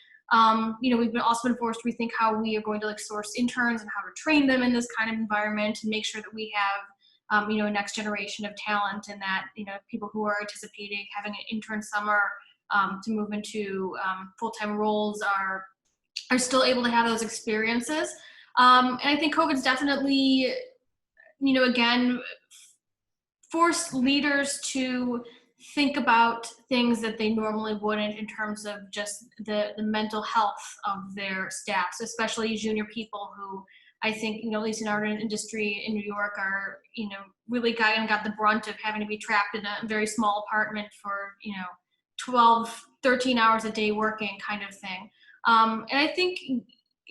We've also been forced to rethink how we are going to like source interns and how to train them in this kind of environment and make sure that we have a next generation of talent, and that people who are anticipating having an intern summer to move into full-time roles are still able to have those experiences. And I think COVID's definitely, again, forced leaders to think about things that they normally wouldn't in terms of just the mental health of their staffs, especially junior people who I think, at least in our industry in New York are, really got the brunt of having to be trapped in a very small apartment for, 12, 13 hours a day working kind of thing. And I think,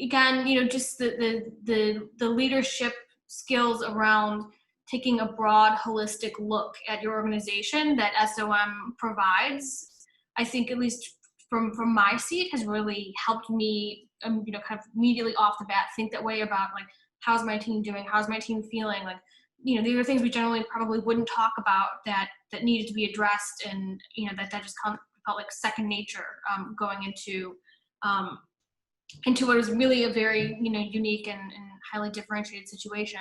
again, just the leadership skills around taking a broad, holistic look at your organization that SOM provides, I think at least from my seat has really helped me, kind of immediately off the bat think that way about like, how's my team doing? How's my team feeling? Like, these are things we generally probably wouldn't talk about that needed to be addressed, and that just felt like second nature going into what is really a very unique and highly differentiated situation.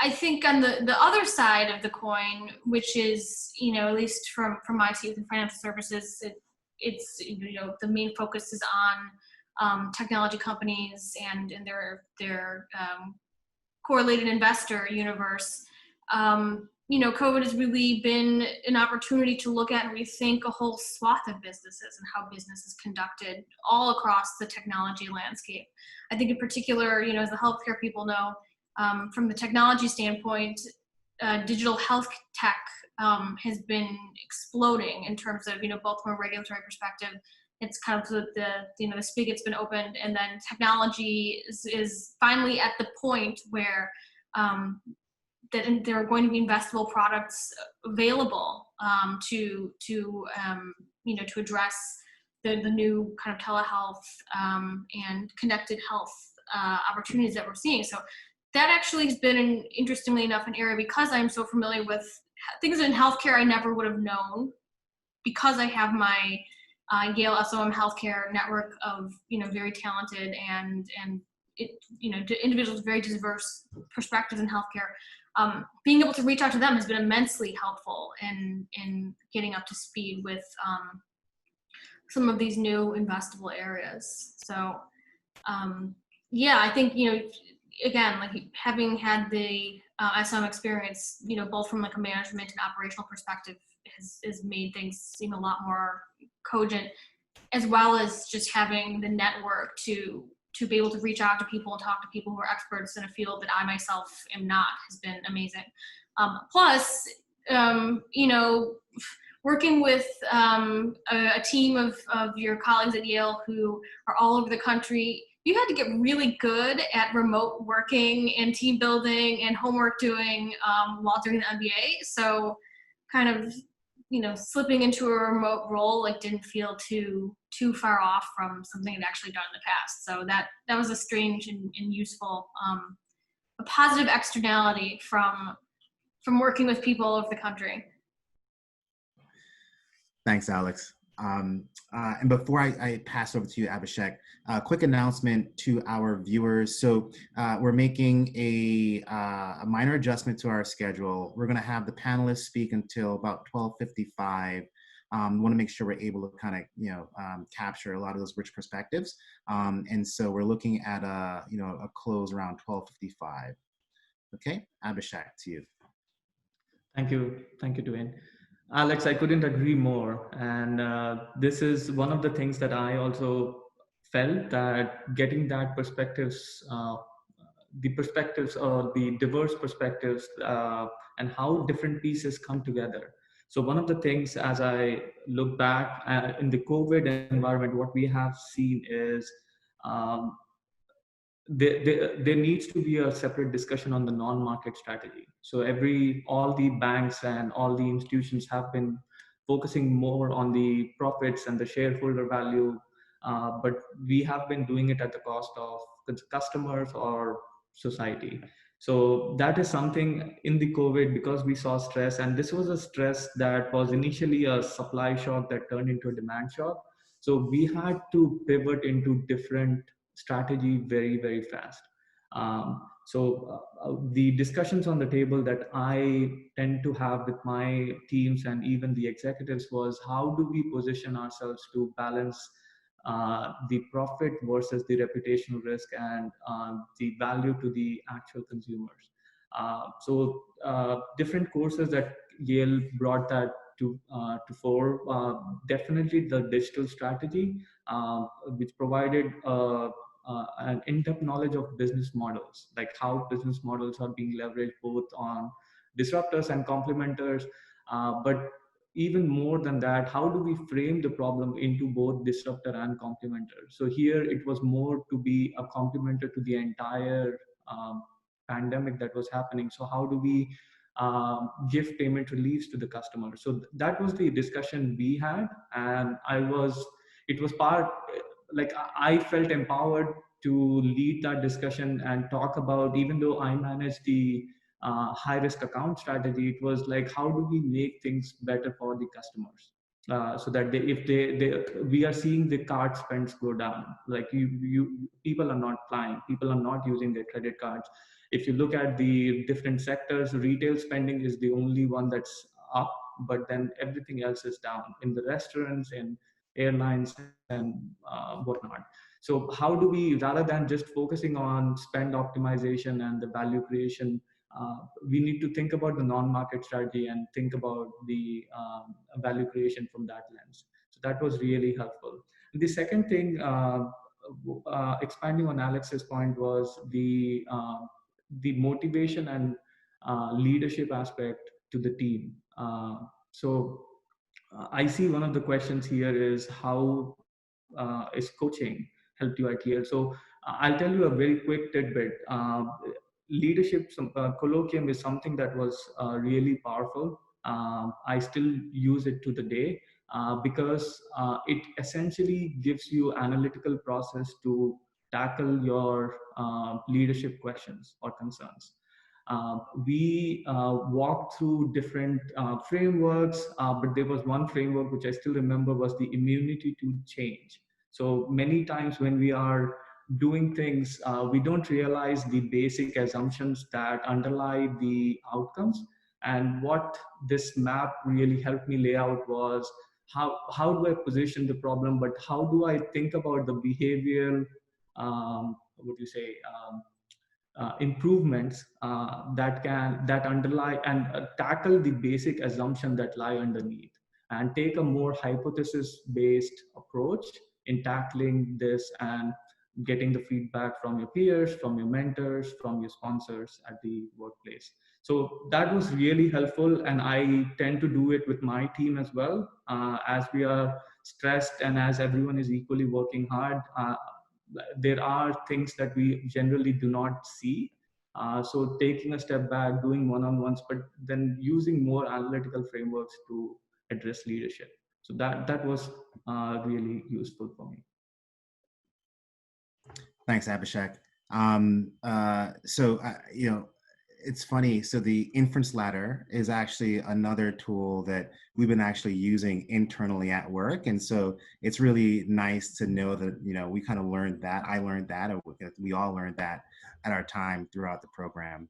I think on the other side of the coin, which is, at least from my seat within financial services, it's the main focus is on technology companies and their correlated investor universe. COVID has really been an opportunity to look at and rethink a whole swath of businesses and how business is conducted all across the technology landscape. I think in particular, as the healthcare people know, from the technology standpoint, digital health tech has been exploding in terms of, both from a regulatory perspective. It's kind of the spigot's been opened, and then technology is finally at the point where that there are going to be investable products available to address the new kind of telehealth and connected health opportunities that we're seeing. So that actually has been, interestingly enough, an area, because I'm so familiar with things in healthcare I never would have known, because I have my Yale SOM healthcare network of very talented and individuals with very diverse perspectives in healthcare. Being able to reach out to them has been immensely helpful in getting up to speed with some of these new investable areas. So I think again, like having had the SOM experience, both from like a management and operational perspective, has made things seem a lot more cogent, as well as just having the network to be able to reach out to people and talk to people who are experts in a field that I myself am not, has been amazing. Plus, working with a team of your colleagues at Yale who are all over the country, you had to get really good at remote working and team building and homework doing while doing the MBA. So kind of, slipping into a remote role didn't feel too far off from something I'd actually done in the past. So that was a strange and useful, a positive externality from working with people all over the country. Thanks, Alex. And before I pass over to you, Abhishek, a quick announcement to our viewers. So we're making a minor adjustment to our schedule. We're going to have the panelists speak until about 12:55. Want to make sure we're able to kind of capture a lot of those rich perspectives. And so we're looking at a close around 12:55. Okay, Abhishek, to you. Thank you, Dwayne. Alex, I couldn't agree more. And this is one of the things that I also felt, that getting that perspectives, the perspectives or the diverse perspectives and how different pieces come together. So one of the things, as I look back in the COVID environment, what we have seen is there needs to be a separate discussion on the non-market strategy. So all the banks and all the institutions have been focusing more on the profits and the shareholder value, but we have been doing it at the cost of the customers or society. So that is something in the COVID, because we saw stress, and this was a stress that was initially a supply shock that turned into a demand shock. So we had to pivot into different strategy very, very fast. The discussions on the table that I tend to have with my teams and even the executives was, how do we position ourselves to balance the profit versus the reputational risk and the value to the actual consumers. Different courses that Yale brought that to fore. Definitely the digital strategy, which provided an in-depth knowledge of business models, like how business models are being leveraged both on disruptors and complementers. But even more than that, how do we frame the problem into both disruptor and complementer? So here it was more to be a complementer to the entire pandemic that was happening. So how do we give payment reliefs to the customer? So that was the discussion we had, and it was part, like I felt empowered to lead that discussion and talk about, even though I managed the high risk account strategy, it was like, how do we make things better for the customers? So that we are seeing the card spends go down. Like people are not flying, people are not using their credit cards. If you look at the different sectors, retail spending is the only one that's up, but then everything else is down in the restaurants and airlines and whatnot. So how do we, rather than just focusing on spend optimization and the value creation, we need to think about the non-market strategy and think about the value creation from that lens. So that was really helpful. And the second thing, expanding on Alex's point, was the motivation and leadership aspect to the team. I see one of the questions here is, how is coaching helped you at Yale? So I'll tell you a very quick tidbit. Leadership colloquium is something that was really powerful. I still use it to the day because it essentially gives you analytical process to tackle your leadership questions or concerns. We walked through different frameworks, but there was one framework which I still remember was the immunity to change. So many times when we are doing things, we don't realize the basic assumptions that underlie the outcomes. And what this map really helped me lay out was, how do I position the problem, but how do I think about the behavioral, what would you say, improvements that underlie and tackle the basic assumption that lie underneath, and take a more hypothesis-based approach in tackling this and getting the feedback from your peers, from your mentors, from your sponsors at the workplace. So that was really helpful, and I tend to do it with my team as well. As we are stressed and as everyone is equally working hard, there are things that we generally do not see. So taking a step back, doing one-on-ones, but then using more analytical frameworks to address leadership. So that was really useful for me. Thanks, Abhishek. It's funny. So the Inference Ladder is actually another tool that we've been actually using internally at work. And so it's really nice to know that, we kind of learned that. I learned that, or we all learned that at our time throughout the program.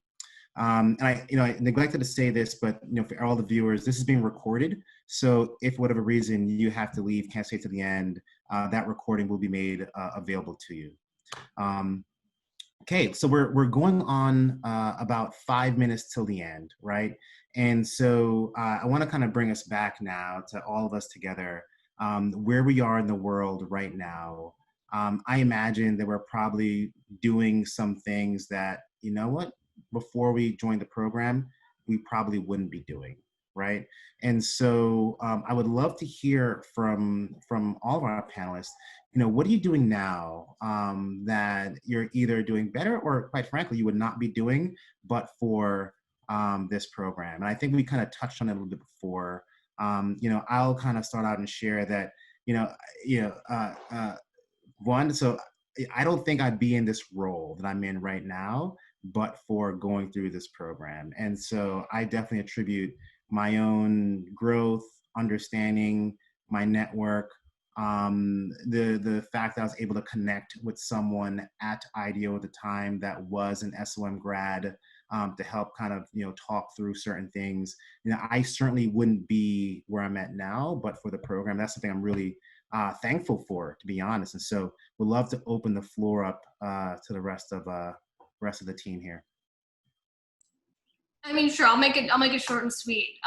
And I neglected to say this, but for all the viewers, this is being recorded. So if for whatever reason you have to leave, can't stay to the end, that recording will be made available to you. Okay, so we're going on about 5 minutes till the end, right? And so I want to kind of bring us back now to all of us together, where we are in the world right now. I imagine that we're probably doing some things that, before we joined the program, we probably wouldn't be doing, right? And so I would love to hear from all of our panelists, what are you doing now that you're either doing better or quite frankly, you would not be doing but for this program? And I think we kind of touched on it a little bit before. I'll kind of start out and share that, one, so I don't think I'd be in this role that I'm in right now, but for going through this program. And so I definitely attribute my own growth, understanding, my network, the fact that I was able to connect with someone at IDEO at the time that was an SOM grad, to help kind of, talk through certain things. I certainly wouldn't be where I'm at now, but for the program, that's something I'm really thankful for, to be honest. And so we'd love to open the floor up to the rest of the team here. I mean, sure. I'll make it short and sweet.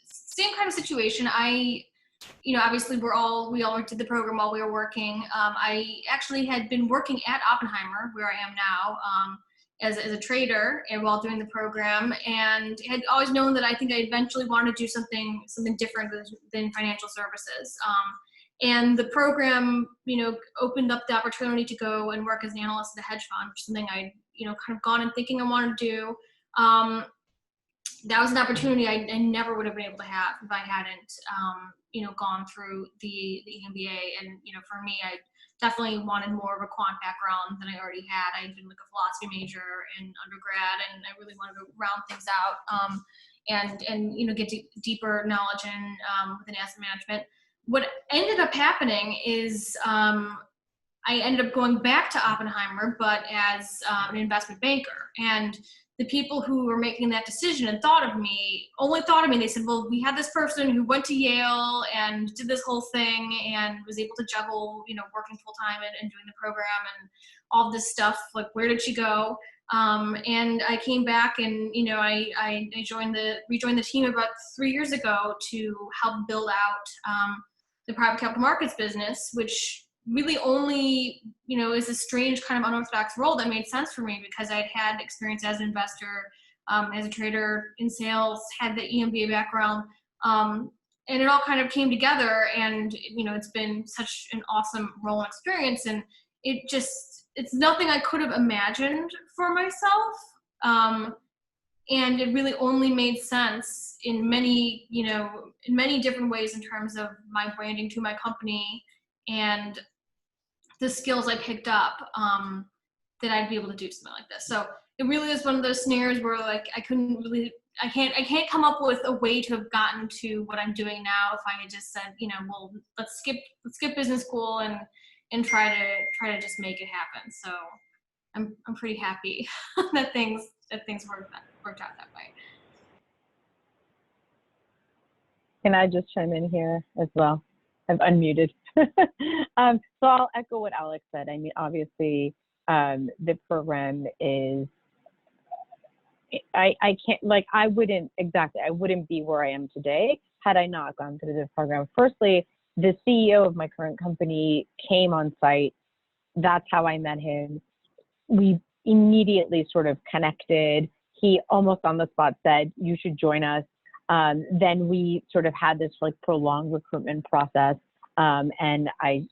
Same kind of situation. Obviously we all did the program while we were working. I actually had been working at Oppenheimer, where I am now, as a trader, and while doing the program, and had always known that I think I eventually wanted to do something different than financial services. And the program, opened up the opportunity to go and work as an analyst at a hedge fund, which is something I, kind of gone and thinking I wanted to do. That was an opportunity I never would have been able to have if I hadn't, gone through the MBA. And, for me, I definitely wanted more of a quant background than I already had. I had been like a philosophy major in undergrad, and I really wanted to round things out, and get deeper knowledge within asset management. What ended up happening is I ended up going back to Oppenheimer, but as an investment banker. And the people who were making that decision and only thought of me, they said, well, we had this person who went to Yale and did this whole thing and was able to juggle, working full time and doing the program and all this stuff. Like, where did she go? And I came back and, I rejoined the team about 3 years ago to help build out the private capital markets business, which really only, is a strange kind of unorthodox role that made sense for me because I'd had experience as an investor, as a trader in sales, had the EMBA background, and it all kind of came together. And, it's been such an awesome role and experience. And it's nothing I could have imagined for myself. And it really only made sense in many different ways in terms of my branding to my company and the skills I picked up, that I'd be able to do something like this. So it really is one of those scenarios where like I can't come up with a way to have gotten to what I'm doing now if I had just said, well, let's skip business school and try to just make it happen. So I'm pretty happy that things worked out that way. Can I just chime in here as well? I've unmuted. So I'll echo what Alex said. I mean, obviously, the program is, I wouldn't be where I am today had I not gone through the program. Firstly, the CEO of my current company came on site. That's how I met him. We immediately sort of connected. He almost on the spot said, you should join us. Then we sort of had this like prolonged recruitment process. And I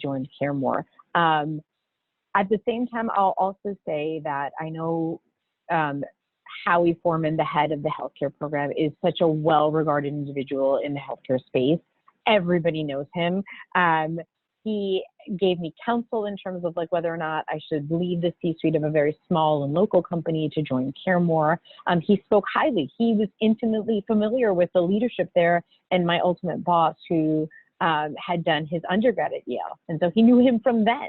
joined CareMore. At the same time, I'll also say that I know Howie Foreman, the head of the healthcare program, is such a well-regarded individual in the healthcare space. Everybody knows him. He gave me counsel in terms of like whether or not I should leave the C-suite of a very small and local company to join CareMore. He spoke highly. He was intimately familiar with the leadership there and my ultimate boss who had done his undergrad at Yale. And so he knew him from then.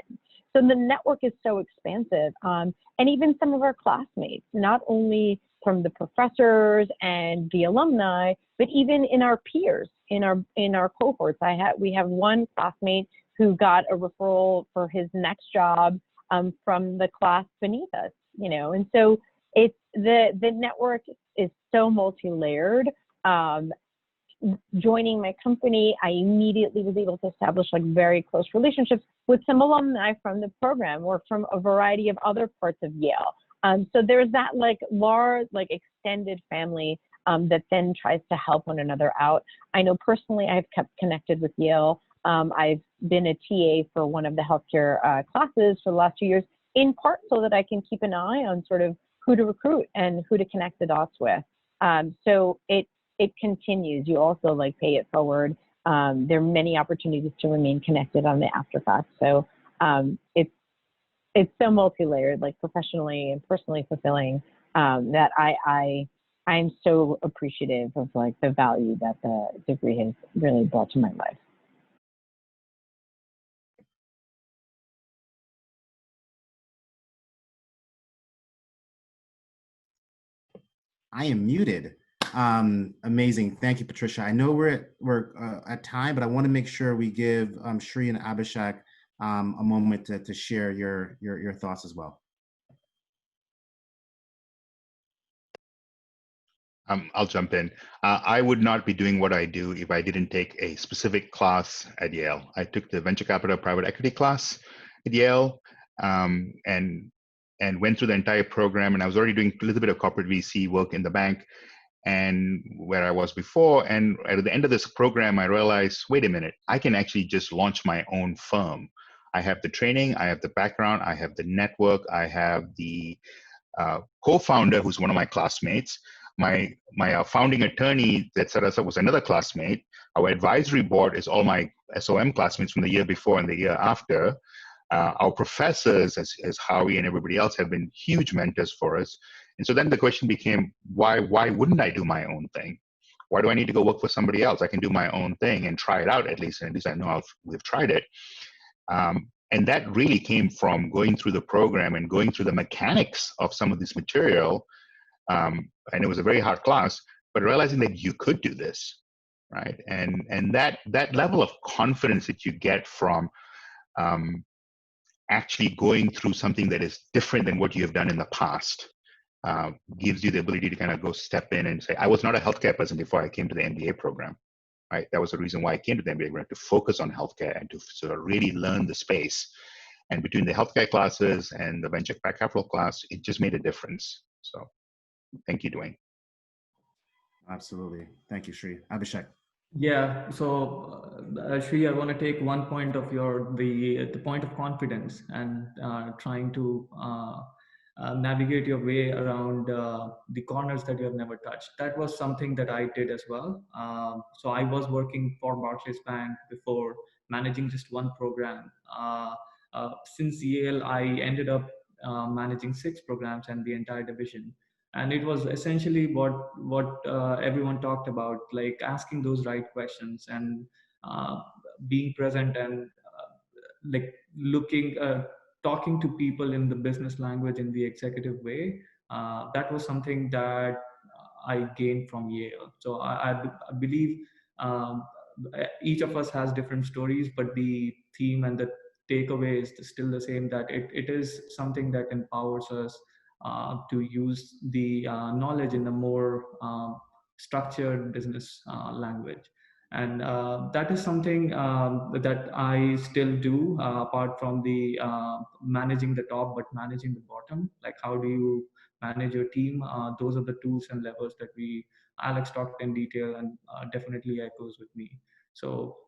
So the network is so expansive. And even some of our classmates, not only from the professors and the alumni, but even in our peers, in our cohorts. We have one classmate who got a referral for his next job from the class beneath us, and so it's the network is so multi-layered. Joining my company, I immediately was able to establish like very close relationships with some alumni from the program or from a variety of other parts of Yale. So there's that like large, like extended family that then tries to help one another out. I know personally I've kept connected with Yale I've been a TA for one of the healthcare classes for the last 2 years, in part so that I can keep an eye on sort of who to recruit and who to connect the dots with. So it continues. You also like pay it forward. There are many opportunities to remain connected on the after fact. So it's so multi-layered, like professionally and personally fulfilling, that I'm so appreciative of like the value that the degree has really brought to my life. I am muted. Amazing. Thank you, Patricia. I know we're at time, but I want to make sure we give Shri and Abhishek a moment to share your thoughts as well. I'll jump in. I would not be doing what I do if I didn't take a specific class at Yale. I took the venture capital private equity class at Yale, and went through the entire program. And I was already doing a little bit of corporate VC work in the bank and where I was before. And at the end of this program, I realized, wait a minute, I can actually just launch my own firm. I have the training, I have the background, I have the network, I have the co-founder who's one of my classmates. My founding attorney that set us up was another classmate. Our advisory board is all my SOM classmates from the year before and the year after. Our professors, as Howie and everybody else, have been huge mentors for us. And so then the question became, why wouldn't I do my own thing? Why do I need to go work for somebody else? I can do my own thing and try it out at least. And at least I know we've tried it. And that really came from going through the program and going through the mechanics of some of this material. And it was a very hard class, but realizing that you could do this, right? And that level of confidence that you get from actually going through something that is different than what you have done in the past gives you the ability to kind of go step in and say, I was not a healthcare person before I came to the MBA program, right? That was the reason why I came to the MBA program, to focus on healthcare and to sort of really learn the space. And between the healthcare classes and the venture capital class, it just made a difference. So thank you, Dwayne. Absolutely. Thank you, Shri. Abhishek. Yeah, so Shri, I want to take one point of the point of confidence and trying to navigate your way around the corners that you have never touched. That was something that I did as well. So I was working for Barclays Bank before, managing just one program. Since Yale, I ended up managing 6 programs and the entire division. And it was essentially what everyone talked about, like asking those right questions and being present and like talking to people in the business language in the executive way. That was something that I gained from Yale. So I believe each of us has different stories, but the theme and the takeaway is still the same, that it is something that empowers us to use the knowledge in a more structured business language. And that is something that I still do, apart from the managing the top, but managing the bottom. Like, how do you manage your team? Those are the tools and levers that Alex talked in detail, and definitely echoes with me. So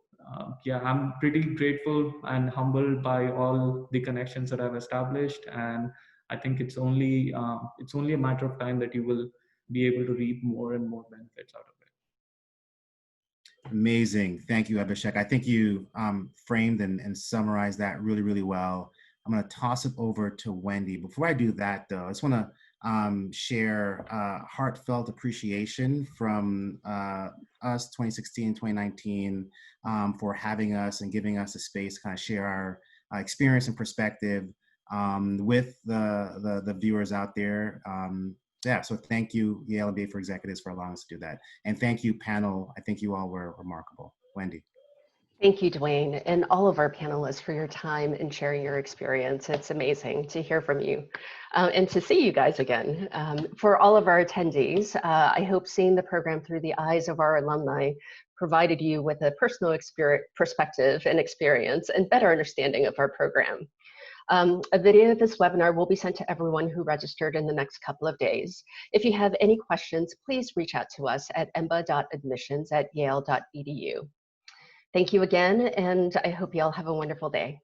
yeah, I'm pretty grateful and humbled by all the connections that I've established, and I think it's only a matter of time that you will be able to reap more and more benefits out of it. Amazing. Thank you, Abhishek. I think you framed and summarized that really, really well. I'm going to toss it over to Wendy. Before I do that, though, I just want to share heartfelt appreciation from us, 2016, 2019, for having us and giving us a space to kind of share our experience and perspective with the viewers out there. Yeah, so thank you, Yale MBA for Executives, for allowing us to do that. And thank you, panel. I think you all were remarkable. Wendy. Thank you, Dwayne, and all of our panelists for your time and sharing your experience. It's amazing to hear from you and to see you guys again. For all of our attendees, I hope seeing the program through the eyes of our alumni provided you with a personal perspective and experience and better understanding of our program. A video of this webinar will be sent to everyone who registered in the next couple of days. If you have any questions, please reach out to us at emba.admissions@yale.edu. Thank you again, and I hope you all have a wonderful day.